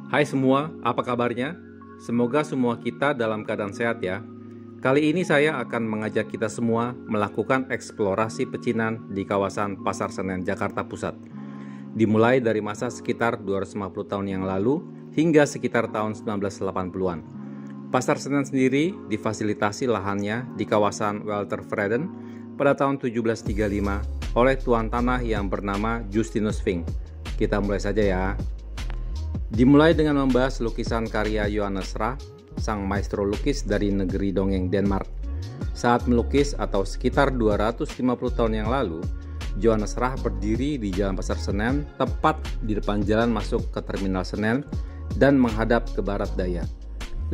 Hai semua, apa kabarnya? Semoga semua kita dalam keadaan sehat ya. Kali ini saya akan mengajak kita semua melakukan eksplorasi pecinan di kawasan Pasar Senen, Jakarta Pusat. Dimulai dari masa sekitar 250 tahun yang lalu hingga sekitar tahun 1980-an. Pasar Senen sendiri difasilitasi lahannya di kawasan Walter Freden pada tahun 1735 oleh tuan tanah yang bernama Justinus Vink. Kita mulai saja ya. Dimulai dengan membahas lukisan karya Johannes Rah, sang maestro lukis dari negeri dongeng Denmark. Saat melukis atau sekitar 250 tahun yang lalu, Johannes Rah berdiri di Jalan Pasar Senen, tepat di depan jalan masuk ke Terminal Senen dan menghadap ke barat daya.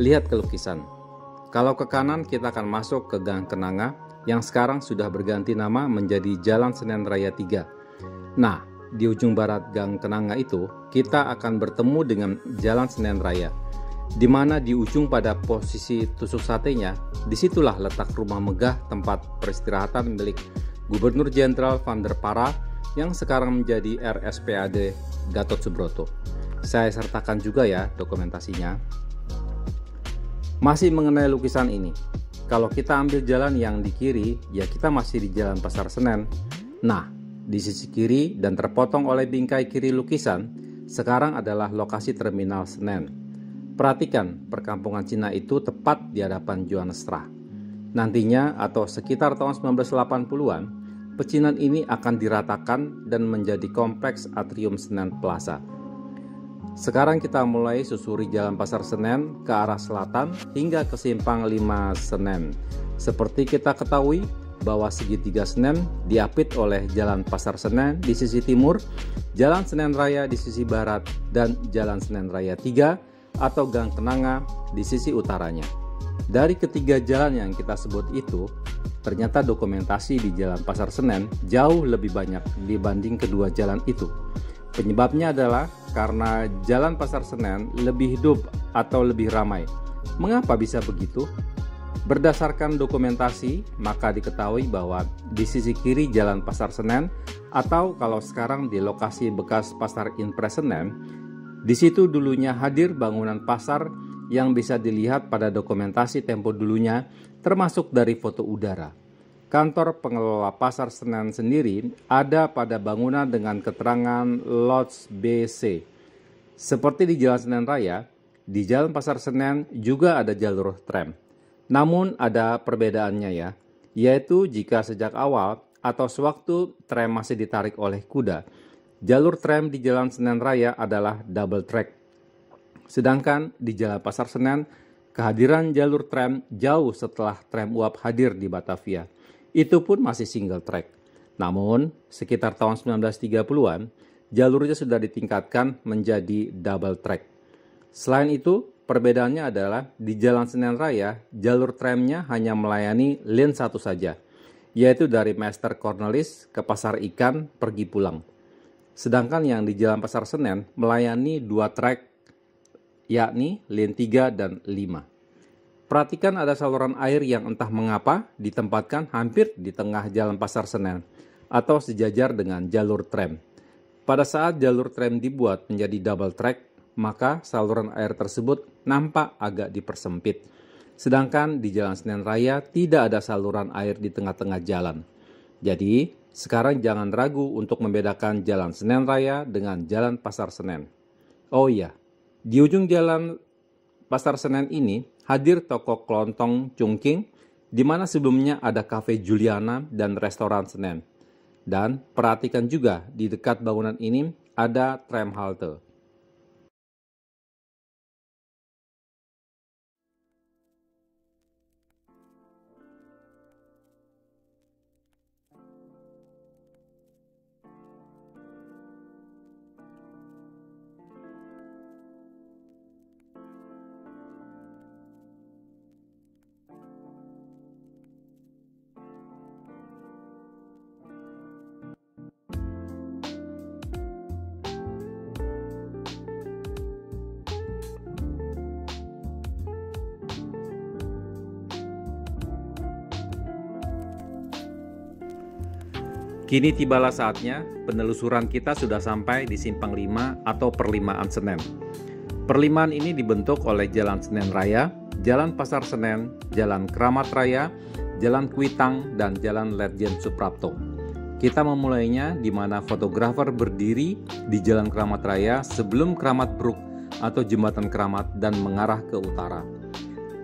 Lihat ke lukisan. Kalau ke kanan kita akan masuk ke Gang Kenanga yang sekarang sudah berganti nama menjadi Jalan Senen Raya 3. Nah, di ujung barat Gang Kenanga itu, kita akan bertemu dengan Jalan Senen Raya, di mana di ujung pada posisi tusuk satenya, disitulah letak rumah megah tempat peristirahatan milik Gubernur Jenderal Van der Para yang sekarang menjadi RSPAD Gatot Subroto. Saya sertakan juga ya dokumentasinya. Masih mengenai lukisan ini, kalau kita ambil jalan yang di kiri, ya kita masih di Jalan Pasar Senen. Nah, di sisi kiri dan terpotong oleh bingkai kiri lukisan, sekarang adalah lokasi Terminal Senen. Perhatikan, perkampungan Cina itu tepat di hadapan Johannes Rah. Nantinya atau sekitar tahun 1980-an, pecinan ini akan diratakan dan menjadi kompleks Atrium Senen Plaza. Sekarang kita mulai susuri Jalan Pasar Senen ke arah selatan hingga ke Simpang 5 Senen. Seperti kita ketahui bahwa segitiga Senen diapit oleh Jalan Pasar Senen di sisi timur, Jalan Senen Raya di sisi barat, dan Jalan Senen Raya 3 atau Gang Kenanga di sisi utaranya. Dari ketiga jalan yang kita sebut itu, ternyata dokumentasi di Jalan Pasar Senen jauh lebih banyak dibanding kedua jalan itu. Penyebabnya adalah karena Jalan Pasar Senen lebih hidup atau lebih ramai. Mengapa bisa begitu? Berdasarkan dokumentasi, maka diketahui bahwa di sisi kiri Jalan Pasar Senen, atau kalau sekarang di lokasi bekas Pasar Impres Senen, di situ dulunya hadir bangunan pasar yang bisa dilihat pada dokumentasi tempo dulunya, termasuk dari foto udara. Kantor pengelola Pasar Senen sendiri ada pada bangunan dengan keterangan Lodge BC. Seperti di Jalan Senen Raya, di Jalan Pasar Senen juga ada jalur tram. Namun ada perbedaannya ya, yaitu jika sejak awal atau sewaktu tram masih ditarik oleh kuda, jalur tram di Jalan Senen Raya adalah double track. Sedangkan di Jalan Pasar Senen, kehadiran jalur tram jauh setelah tram uap hadir di Batavia. Itu pun masih single track. Namun, sekitar tahun 1930-an, jalurnya sudah ditingkatkan menjadi double track. Selain itu, perbedaannya adalah di Jalan Senen Raya, jalur tramnya hanya melayani lane satu saja, yaitu dari Master Cornelis ke Pasar Ikan pergi pulang. Sedangkan yang di Jalan Pasar Senen melayani dua track, yakni lane 3 dan 5. Perhatikan ada saluran air yang entah mengapa ditempatkan hampir di tengah Jalan Pasar Senen atau sejajar dengan jalur tram. Pada saat jalur tram dibuat menjadi double track, maka saluran air tersebut nampak agak dipersempit. Sedangkan di Jalan Senen Raya tidak ada saluran air di tengah-tengah jalan. Jadi, sekarang jangan ragu untuk membedakan Jalan Senen Raya dengan Jalan Pasar Senen. Oh iya, di ujung Jalan Pasar Senen ini hadir toko kelontong Chungking, di mana sebelumnya ada Cafe Juliana dan restoran Senen. Dan perhatikan juga di dekat bangunan ini ada tram halte. Kini tibalah saatnya, penelusuran kita sudah sampai di Simpang 5 atau Perlimaan Senen. Perlimaan ini dibentuk oleh Jalan Senen Raya, Jalan Pasar Senen, Jalan Kramat Raya, Jalan Kuitang, dan Jalan Ledjen Suprapto. Kita memulainya di mana fotografer berdiri di Jalan Kramat Raya sebelum Kramat Brook atau Jembatan Kramat dan mengarah ke utara.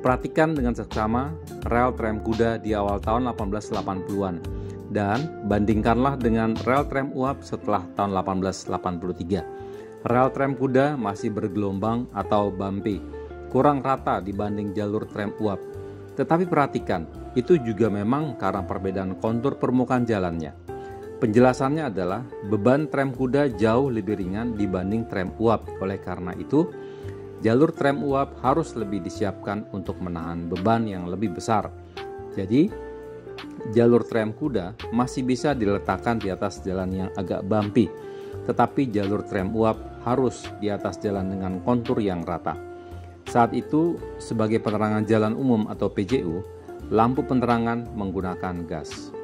Perhatikan dengan seksama rel tram kuda di awal tahun 1880-an dan bandingkanlah dengan rel tram uap setelah tahun 1883. Rel tram kuda masih bergelombang atau bumpy, kurang rata dibanding jalur tram uap. Tetapi perhatikan, itu juga memang karena perbedaan kontur permukaan jalannya. Penjelasannya adalah beban tram kuda jauh lebih ringan dibanding tram uap. Oleh karena itu, jalur tram uap harus lebih disiapkan untuk menahan beban yang lebih besar. Jadi, jalur tram kuda masih bisa diletakkan di atas jalan yang agak bumpy, tetapi jalur tram uap harus di atas jalan dengan kontur yang rata. Saat itu, sebagai penerangan jalan umum atau PJU, lampu penerangan menggunakan gas.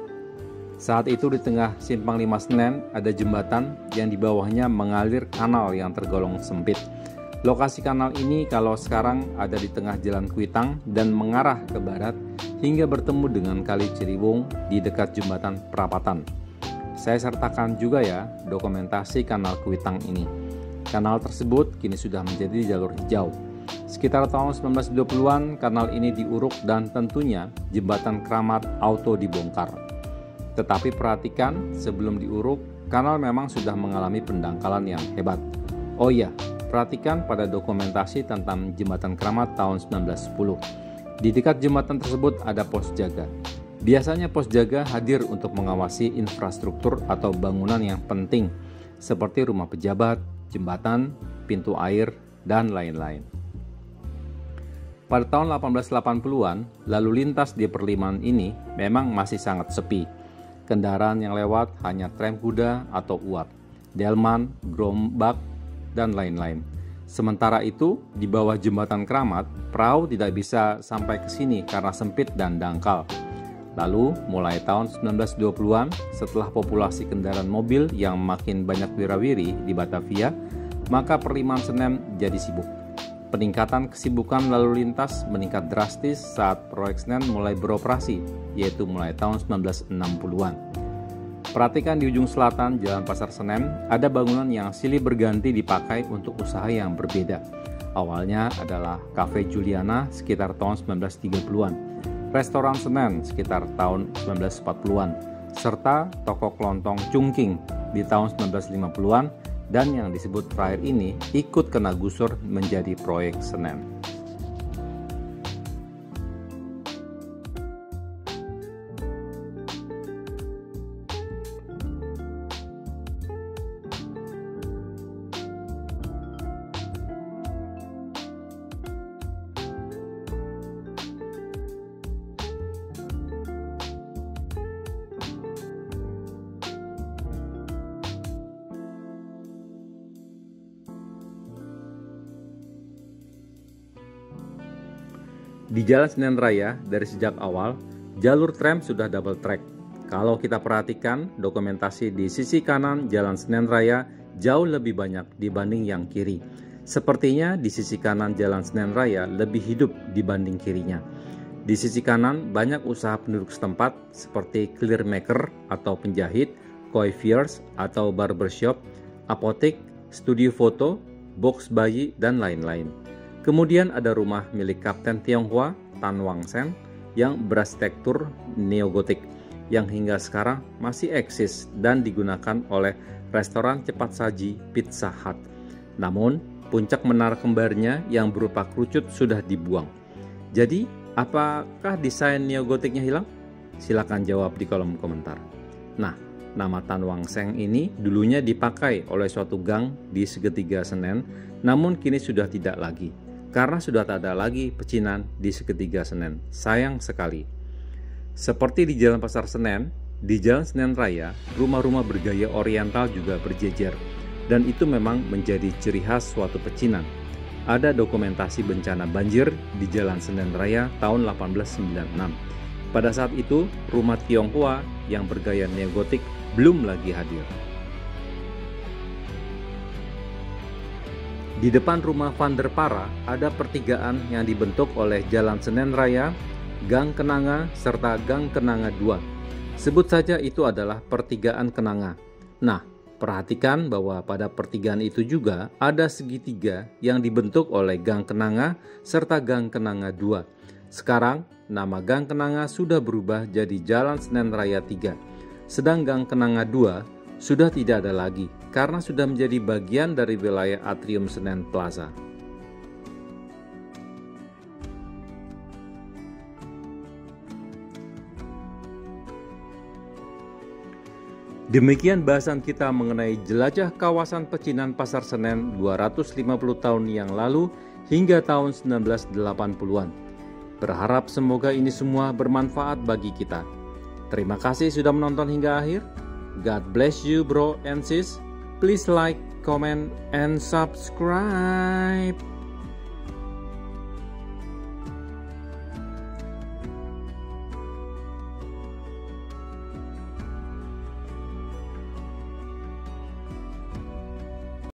Saat itu di tengah Simpang 5 Senen ada jembatan yang di bawahnya mengalir kanal yang tergolong sempit. Lokasi kanal ini kalau sekarang ada di tengah Jalan Kuitang dan mengarah ke barat hingga bertemu dengan Kali Ciliwung di dekat jembatan Perapatan. Saya sertakan juga ya dokumentasi kanal Kuitang ini. Kanal tersebut kini sudah menjadi jalur hijau. Sekitar tahun 1920-an kanal ini diuruk dan tentunya jembatan Kramat auto dibongkar. Tetapi perhatikan, sebelum diuruk, kanal memang sudah mengalami pendangkalan yang hebat. Oh iya, perhatikan pada dokumentasi tentang jembatan Kramat tahun 1910. Di dekat jembatan tersebut ada pos jaga. Biasanya pos jaga hadir untuk mengawasi infrastruktur atau bangunan yang penting, seperti rumah pejabat, jembatan, pintu air, dan lain-lain. Pada tahun 1880-an, lalu lintas di perlimaan ini memang masih sangat sepi. Kendaraan yang lewat hanya tram kuda atau uap, delman, gerombak, dan lain-lain. Sementara itu, di bawah jembatan Kramat, perahu tidak bisa sampai ke sini karena sempit dan dangkal. Lalu, mulai tahun 1920-an, setelah populasi kendaraan mobil yang makin banyak wirawiri di Batavia, maka perlimaan Senen jadi sibuk. Peningkatan kesibukan lalu lintas meningkat drastis saat proyek Senen mulai beroperasi, yaitu mulai tahun 1960-an. Perhatikan di ujung selatan Jalan Pasar Senen, ada bangunan yang silih berganti dipakai untuk usaha yang berbeda. Awalnya adalah Cafe Juliana sekitar tahun 1930-an, Restoran Senen sekitar tahun 1940-an, serta toko kelontong Cungking di tahun 1950-an, dan yang disebut terakhir ini ikut kena gusur menjadi proyek Senen. Di Jalan Senen Raya, dari sejak awal, jalur tram sudah double track. Kalau kita perhatikan, dokumentasi di sisi kanan Jalan Senen Raya jauh lebih banyak dibanding yang kiri. Sepertinya di sisi kanan Jalan Senen Raya lebih hidup dibanding kirinya. Di sisi kanan banyak usaha penduduk setempat seperti clear maker atau penjahit, coiffeurs atau barbershop, apotek, studio foto, box bayi, dan lain-lain. Kemudian ada rumah milik Kapten Tionghoa Tan Wang Sen yang berarsitektur neogotik yang hingga sekarang masih eksis dan digunakan oleh restoran cepat saji Pizza Hut. Namun, puncak menara kembarnya yang berupa kerucut sudah dibuang. Jadi, apakah desain neogotiknya hilang? Silakan jawab di kolom komentar. Nah, nama Tan Wang Sen ini dulunya dipakai oleh suatu gang di segitiga Senen, namun kini sudah tidak lagi. Karena sudah tak ada lagi pecinan di segitiga Senen. Sayang sekali. Seperti di Jalan Pasar Senen, di Jalan Senen Raya, rumah-rumah bergaya oriental juga berjejer. Dan itu memang menjadi ciri khas suatu pecinan. Ada dokumentasi bencana banjir di Jalan Senen Raya tahun 1896. Pada saat itu, rumah Tionghoa yang bergaya neogotik belum lagi hadir. Di depan rumah Van der Para ada pertigaan yang dibentuk oleh Jalan Senen Raya, Gang Kenanga, serta Gang Kenanga 2. Sebut saja itu adalah pertigaan Kenanga. Nah, perhatikan bahwa pada pertigaan itu juga ada segitiga yang dibentuk oleh Gang Kenanga serta Gang Kenanga 2. Sekarang, nama Gang Kenanga sudah berubah jadi Jalan Senen Raya 3. Sedang Gang Kenanga 2 sudah tidak ada lagi karena sudah menjadi bagian dari wilayah Atrium Senen Plaza. Demikian bahasan kita mengenai jelajah kawasan pecinan Pasar Senen 250 tahun yang lalu hingga tahun 1980-an. Berharap semoga ini semua bermanfaat bagi kita. Terima kasih sudah menonton hingga akhir. God bless you bro and sis. Please like, comment, and subscribe.